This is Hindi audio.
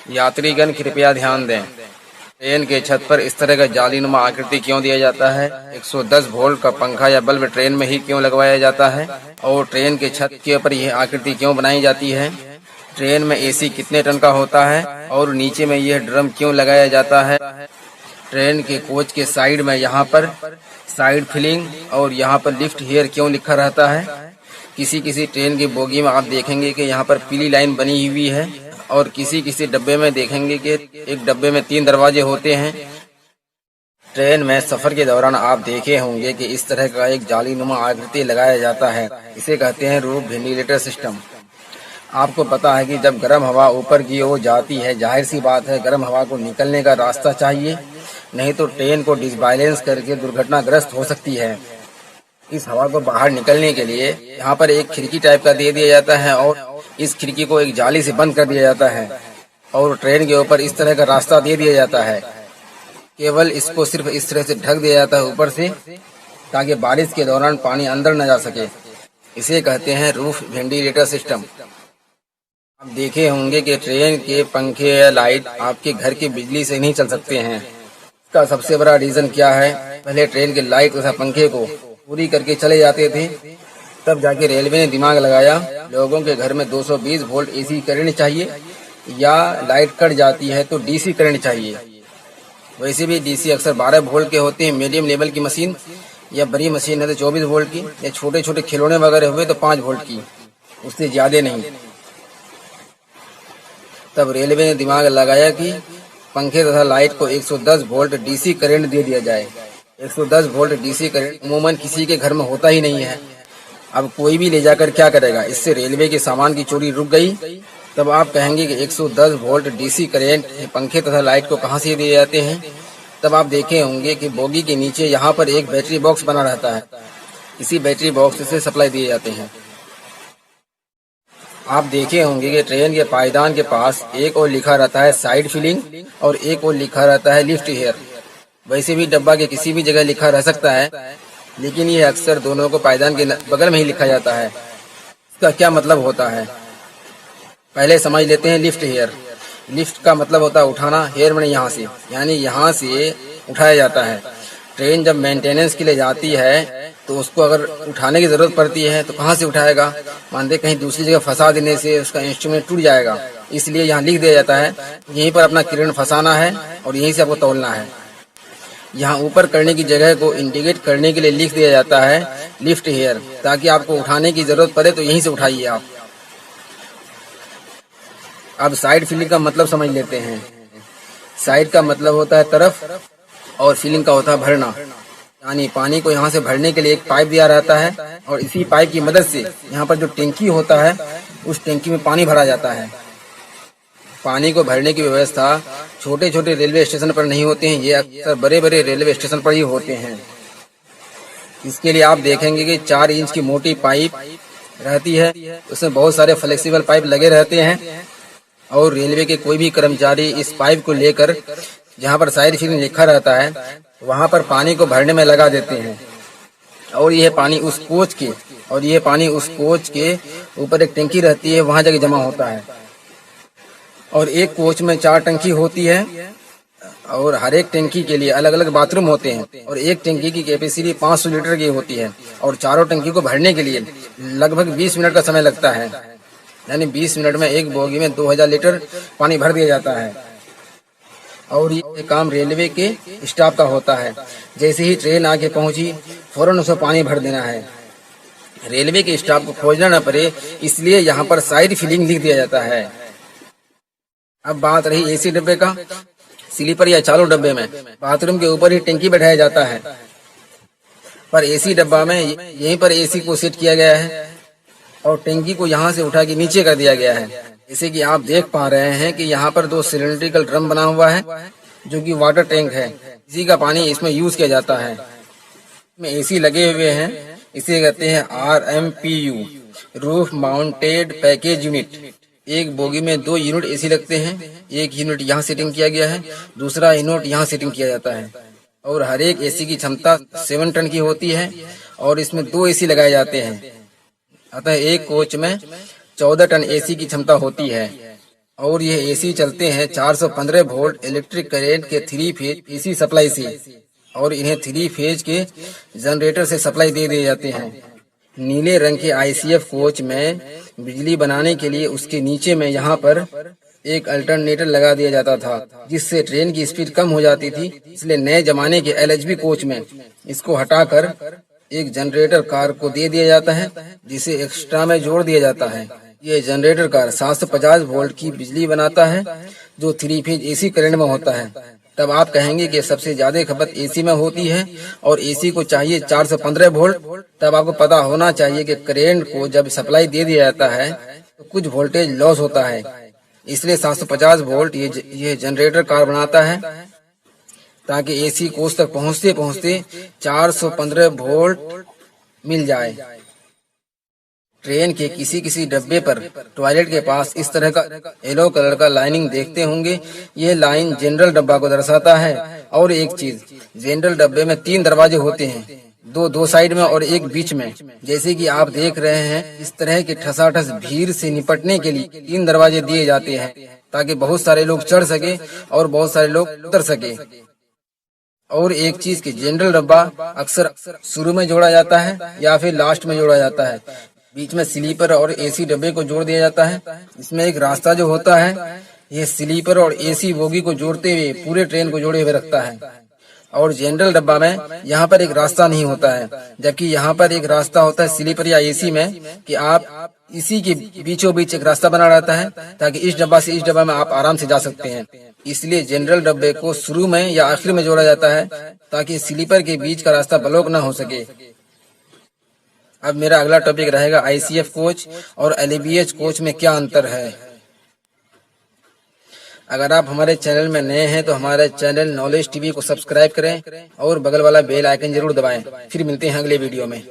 यात्रीगण कृपया ध्यान दें, ट्रेन के छत पर इस तरह का जालीनुमा आकृति क्यों दिया जाता है? 110 वोल्ट का पंखा या बल्ब ट्रेन में ही क्यों लगवाया जाता है? और ट्रेन के छत के ऊपर यह आकृति क्यों बनाई जाती है? ट्रेन में एसी कितने टन का होता है और नीचे में यह ड्रम क्यों लगाया जाता है? ट्रेन के कोच के साइड में यहाँ पर साइड फिलिंग और यहाँ पर लिफ्ट हियर क्यों लिखा रहता है? किसी किसी ट्रेन की बोगी में आप देखेंगे कि यहाँ पर पीली लाइन बनी हुई है और किसी किसी डब्बे में देखेंगे कि एक डब्बे में 3 दरवाजे होते हैं। ट्रेन में सफर के दौरान आप देखे होंगे कि इस तरह का एक जालीनुमा आकृति लगाया जाता है। इसे कहते हैं रूफ वेंटिलेटर सिस्टम। आपको पता है कि जब गर्म हवा ऊपर की ओर जाती है, जाहिर सी बात है गर्म हवा को निकलने का रास्ता चाहिए, नहीं तो ट्रेन को डिसबैलेंस करके दुर्घटनाग्रस्त हो सकती है। इस हवा को बाहर निकलने के लिए यहाँ पर एक खिड़की टाइप का दे दिया जाता है और इस खिड़की को एक जाली से बंद कर दिया जाता है और ट्रेन के ऊपर इस तरह का रास्ता दे दिया जाता है। केवल इसको सिर्फ इस तरह से ढक दिया जाता है ऊपर से, ताकि बारिश के दौरान पानी अंदर न जा सके। इसे कहते हैं रूफ वेंटिलेटर सिस्टम। आप देखे होंगे कि ट्रेन के पंखे या लाइट आपके घर की बिजली से नहीं चल सकते हैं। इसका सबसे बड़ा रीजन क्या है? पहले ट्रेन के लाइट तथा पंखे को पूरी करके चले जाते थे, तब जाके रेलवे ने दिमाग लगाया लोगों के घर में 220 वोल्ट एसी करंट चाहिए या लाइट कट जाती है तो डीसी करंट चाहिए। वैसे भी डीसी अक्सर 12 वोल्ट के होते हैं, मीडियम लेवल की मशीन या बड़ी मशीन है तो 24 वोल्ट की, या छोटे छोटे खिलौने वगैरह हुए तो 5 वोल्ट की, उससे ज्यादा नहीं। तब रेलवे ने दिमाग लगाया कि पंखे तथा लाइट को 110 वोल्ट डीसी करंट दे दिया जाए। 110 वोल्ट डीसी करंट अमूमन किसी के घर में होता ही नहीं है। अब कोई भी ले जाकर क्या करेगा? इससे रेलवे के सामान की चोरी रुक गई। तब आप कहेंगे कि 110 वोल्ट डीसी करंट पंखे तथा लाइट को कहां से दिए जाते हैं? तब आप देखे होंगे कि बोगी के नीचे यहाँ पर एक बैटरी बॉक्स बना रहता है। इसी बैटरी बॉक्स से सप्लाई दिए जाते हैं। आप देखे होंगे कि ट्रेन के पायदान के पास एक और लिखा रहता है साइड फिलिंग और एक और लिखा रहता है लिफ्ट हियर। वैसे भी डब्बा के किसी भी जगह लिखा रह सकता है, लेकिन ये अक्सर दोनों को पायदान के बगल में ही लिखा जाता है। इसका क्या मतलब होता है? पहले समझ लेते हैं लिफ्ट हियर। लिफ्ट का मतलब होता है उठाना, हेयर मैंने यहाँ से, यानी यहाँ से उठाया जाता है। ट्रेन जब मेंटेनेंस के लिए जाती है तो उसको अगर उठाने की जरूरत पड़ती है तो कहाँ से उठाएगा? मानते कहीं दूसरी जगह फंसा देने से उसका इंस्ट्रूमेंट टूट जाएगा, इसलिए यहाँ लिख दिया जाता है यहीं पर अपना किरण फंसाना है और यहीं से आपको तोलना है। यहाँ ऊपर करने की जगह को इंडिकेट करने के लिए लिख दिया जाता है लिफ्ट हियर, ताकि आपको उठाने की जरूरत पड़े तो यहीं से उठाइए आप। अब साइड फिलिंग का मतलब समझ लेते हैं। साइड का मतलब होता है तरफ और फिलिंग का होता है भरना, यानी पानी को यहाँ से भरने के लिए एक पाइप दिया रहता है और इसी पाइप की मदद से यहाँ पर जो टैंकी होता है उस टैंकी में पानी भरा जाता है। पानी को भरने की व्यवस्था छोटे छोटे रेलवे स्टेशन पर नहीं होते हैं, ये अक्सर बड़े बड़े रेलवे स्टेशन पर ही होते हैं। इसके लिए आप देखेंगे कि 4 इंच की मोटी पाइप रहती है, उसमें बहुत सारे फ्लेक्सिबल पाइप लगे रहते हैं और रेलवे के कोई भी कर्मचारी इस पाइप को लेकर जहाँ पर साइड फिलिंग लिखा रहता है वहाँ पर पानी को भरने में लगा देते हैं और यह पानी उस कोच के ऊपर एक टंकी रहती है, वहाँ जाके जमा होता है। और एक कोच में 4 टंकी होती है और हर एक टंकी के लिए अलग अलग बाथरूम होते हैं और एक टंकी की कैपेसिटी 500 लीटर की होती है और चारों टंकी को भरने के लिए लगभग 20 मिनट का समय लगता है, यानी 20 मिनट में एक बोगी में 2000 लीटर पानी भर दिया जाता है। और ये काम रेलवे के स्टाफ का होता है। जैसे ही ट्रेन आके पहुंची फौरन उसे पानी भर देना है। रेलवे के स्टाफ को खोजना न पड़े, इसलिए यहाँ पर साइड फिलिंग लिख दिया जाता है। अब बात रही एसी डब्बे का। स्लीपर या चालू डब्बे में बाथरूम के ऊपर ही टंकी बैठाया जाता है, पर एसी डब्बा में यहीं पर एसी को सेट किया गया है और टंकी को यहाँ से उठा के नीचे कर दिया गया है। जैसे कि आप देख पा रहे हैं कि यहाँ पर 2 सिलेंड्रिकल ड्रम बना हुआ है जो कि वाटर टैंक है। इसी का पानी इसमें यूज किया जाता है। इसमें एसी लगे हुए हैं, इसे कहते हैं RMPU, roof mounted package unit. एक बोगी में 2 यूनिट एसी लगते हैं, एक यूनिट यहाँ सेटिंग किया गया है, दूसरा यूनिट यहाँ सेटिंग किया जाता है और हर एक एसी की क्षमता 7 टन की होती है और इसमें 2 एसी लगाए जाते हैं। अतः एक कोच में 14 टन एसी की क्षमता होती है और यह एसी चलते हैं 415 वोल्ट इलेक्ट्रिक करंट के 3 फेज एसी सप्लाई से, और इन्हें 3 फेज के जनरेटर से सप्लाई दे दिए जाते हैं। नीले रंग के आईसीएफ कोच में बिजली बनाने के लिए उसके नीचे में यहाँ पर एक अल्टरनेटर लगा दिया जाता था, जिससे ट्रेन की स्पीड कम हो जाती थी। इसलिए नए जमाने के एलएचबी कोच में इसको हटाकर एक जनरेटर कार को दे दिया जाता है, जिसे एक्स्ट्रा में जोड़ दिया जाता है। ये जनरेटर कार 750 वोल्ट की बिजली बनाता है, जो 3 फेज एसी करंट में होता है। तब आप कहेंगे कि सबसे ज्यादा खपत एसी में होती है और एसी को चाहिए 415 वोल्ट। तब आपको पता होना चाहिए कि करंट को जब सप्लाई दे दिया जाता है तो कुछ वोल्टेज लॉस होता है, इसलिए 750 वोल्ट ये जनरेटर कार बनाता है, ताकि एसी कोच तक पहुंचते पहुंचते 415 वोल्ट मिल जाए। ट्रेन के किसी किसी डब्बे पर टॉयलेट के पास इस तरह का येलो कलर का लाइनिंग देखते होंगे। ये लाइन जनरल डब्बा को दर्शाता है। और एक चीज, जनरल डब्बे में 3 दरवाजे होते हैं, दो साइड में और एक बीच में। जैसे कि आप देख रहे हैं, इस तरह के ठसाठस भीड़ से निपटने के लिए 3 दरवाजे दिए जाते हैं, ताकि बहुत सारे लोग चढ़ सके और बहुत सारे लोग उतर सके। और एक चीज की, जनरल डब्बा अक्सर शुरू में जोड़ा जाता है या फिर लास्ट में जोड़ा जाता है। बीच में स्लीपर और एसी डब्बे को जोड़ दिया जाता है। इसमें एक रास्ता जो होता है, ये स्लीपर और एसी बोगी को जोड़ते हुए पूरे ट्रेन को जोड़े हुए रखता है। और जनरल डब्बा में यहाँ पर एक रास्ता नहीं होता है, जबकि यहाँ पर एक रास्ता होता है स्लीपर या एसी में, कि आप इसी के बीचों बीच एक रास्ता बना रहता है, ताकि इस डब्बा से इस डब्बा में आप आराम से जा सकते हैं। इसलिए जनरल डब्बे को शुरू में या आखिर में जोड़ा जाता है, ताकि स्लीपर के बीच का रास्ता ब्लॉक न हो सके। अब मेरा अगला टॉपिक रहेगा आईसीएफ कोच और एलबीएच कोच में क्या अंतर है। अगर आप हमारे चैनल में नए हैं तो हमारे चैनल नॉलेज टीवी को सब्सक्राइब करें और बगल वाला बेल आइकन जरूर दबाएं। फिर मिलते हैं अगले वीडियो में।